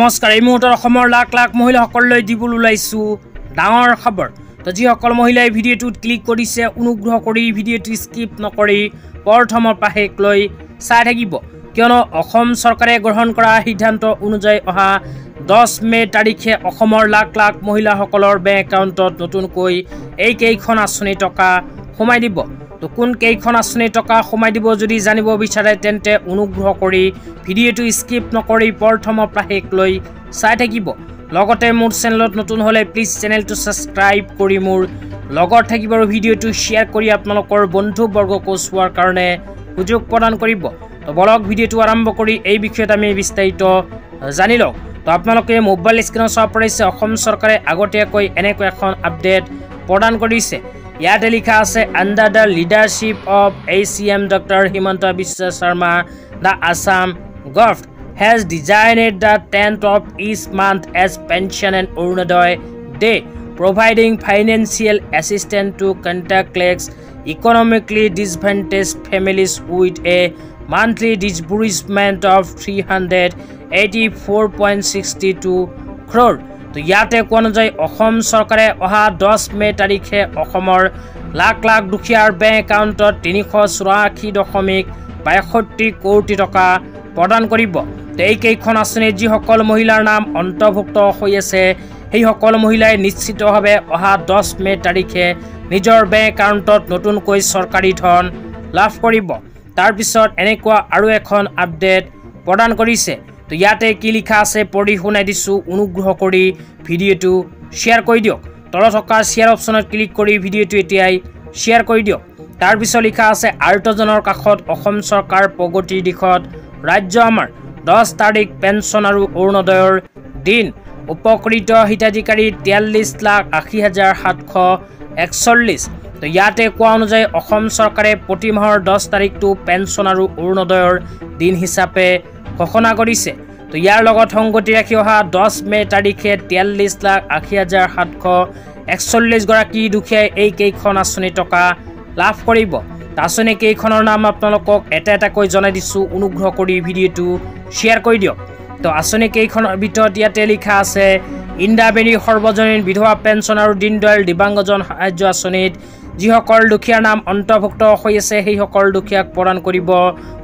নমস্কাৰ এই মুহূৰ্তত অসমৰ লাখ লাখ মহিলাসকললৈ দিবলৈ ওলাইছো ডাঙৰ খবৰ তো যিসকল মহিলাই ভিডিঅ'টোত ক্লিক কৰিছে অনুগ্ৰহ কৰি ভিডিঅ'টো স্কিপ নকৰি প্ৰথমৰ পৰা শেষলৈ চাই থাকিব কিয়নো অসম চৰকাৰে গ্ৰহণ কৰা সিদ্ধান্ত অনুযায়ী অহা 10 মে তাৰিখে অসমৰ লাখ লাখ মহিলাসকলৰ বেংক একাউণ্টত নতুনকৈ এই কেইখন আঁচনি টকা সোমাই দিব তো কোন কেইখন আঁচনি টকা সোমাই দিব যদি জানিব বিচাৰে তেন্তে অনুগ্ৰহ কৰি ভিডিঅ'টো স্কিপ নকৰি প্ৰথমৰ পৰা শেষলৈ চাই থাকিব লগতে মোৰ চেনেলত নতুন হলে প্লিজ চেনেলটো সাবস্ক্ৰাইব কৰি মোৰ লগত থাকিব আৰু ভিডিঅ'টো শেয়াৰ কৰি আপোনালোকৰ বন্ধু বৰ্গকো চোৱাৰ কাৰণে সুযোগ প্ৰদান কৰিব তো বলক ভিডিঅ'টো আৰম্ভ কৰি এই বিষয়ত আমি বিস্তাৰিত জানি লওঁ তো আপোনালোকে মোবাইল স্ক্ৰীনত চাব পাৰিছে অসম চৰকাৰে আগতীয়াকৈ এনেকৈ এখন আপডেট প্ৰদান কৰিছে ইয়াতে লিখা আছে under the leadership of ACM Dr. Himanta Biswa Sharma the Assam government has designed the 10th of each month as pension and Arunodaya Day, providing financial assistance to contactless economically disadvantaged families with a monthly disbursement of 384.62 crore. তো ইয়াতে কোৱা যায় অসম চৰকাৰে অহা 10 মে তাৰিখে অসমৰ লাখ লাখ দুখীয়াৰ bank একাউণ্টত 384.62 কোটি টকা প্ৰদান কৰিব তো এই কেইখন আঁচনিত যিসকল মহিলাৰ নাম অন্তৰ্ভুক্ত হৈ আছে সেই সকল মহিলাই নিশ্চিতভাৱে অহা 10 মে তাৰিখে নিজৰ বেংক একাউণ্টত নতুনকৈ চৰকাৰী ধন লাভ কৰিব তাৰ পিছত এনেকুৱা আৰু এখন আপডেট প্ৰদান কৰিছে তো ইয়াতে কি লিখা আছে পঢ়ি শুনাই দিছো অনুগ্ৰহ কৰি ভিডিঅ'টো শেয়াৰ কৰি দিয়ক তলত থকা শেয়াৰ অপচনত ক্লিক কৰি ভিডিঅ'টো এতিয়াই শেয়াৰ কৰি দিয়ক তাৰ পিছত লিখা আছে আৰ্তজনৰ কাষত অসম চৰকাৰ প্ৰগতিৰ দিশত ৰাজ্য আমাৰ 10 তাৰিখ পেঞ্চন আৰু অৰুণোদয়ৰ দিন উপকৃত হিতাধিকাৰী 43,80,741 তো ইয়াতে কোৱা অনুযায়ী অসম চৰকাৰে প্ৰতি মাহৰ 10 তাৰিখটো পেঞ্চন আৰু অৰুণোদয়ৰ দিন হিচাপে ঘোষণা কৰিছে তো ইয়াৰ লগত সংগতি ৰাখি অহা 10 মে তাৰিখে 43,80,741 গৰাকী দুখীয়াই এই কেইখন আঁচনি টকা লাভ কৰিব আঁচনি কেইখনৰ নাম আপোনালোকক এটা এটাকৈ জনাই দিছো অনুগ্ৰহ কৰি ভিডিঅ'টো শেয়াৰ কৰি দিয়ক তো আঁচনি কেইখনৰ ভিতৰত ইয়াতে লিখা আছে ইন্দিৰাবাৰী সৰ্বজনীন বিধৱা পেঞ্চন আৰু দীনদয়াল দিব্যাংগজন সাহায্য আঁচনিত যিসকল দুখীয়াৰ নাম অন্তৰ্ভুক্ত হৈ আছে সেই সকল দুখীয়াক প্ৰদান কৰিব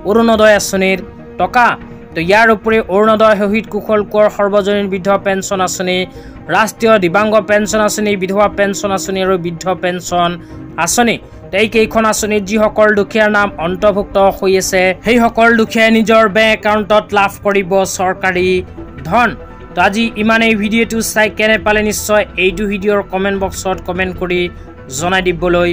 অৰুণোদয় আঁচনিৰ টকা তো ইয়াৰ উপৰি অৰুণোদয় শহীদ কুশল কোঁৱৰ সৰ্বজনীন বৃদ্ধ পেঞ্চন আঁচনি ৰাষ্ট্ৰীয় দিব্যাংগ পেঞ্চন আঁচনি বিধৱা পেঞ্চন আঁচনি আৰু বৃদ্ধ পেঞ্চন আঁচনি এই কেইখন আঁচনিত যিসকল দুখীয়াৰ নাম অন্তৰ্ভুক্ত হৈ আছে সেই সকল দুখীয়াই নিজৰ বেংক একাউণ্টত লাভ কৰিব চৰকাৰী ধন তো আজি ইমানেই ভিডিঅ'টো চাই কেনে পালে নিশ্চয় এইটো ভিডিঅ'ৰ কমেণ্ট বক্সত কমেণ্ট কৰি জনাই দিবলৈ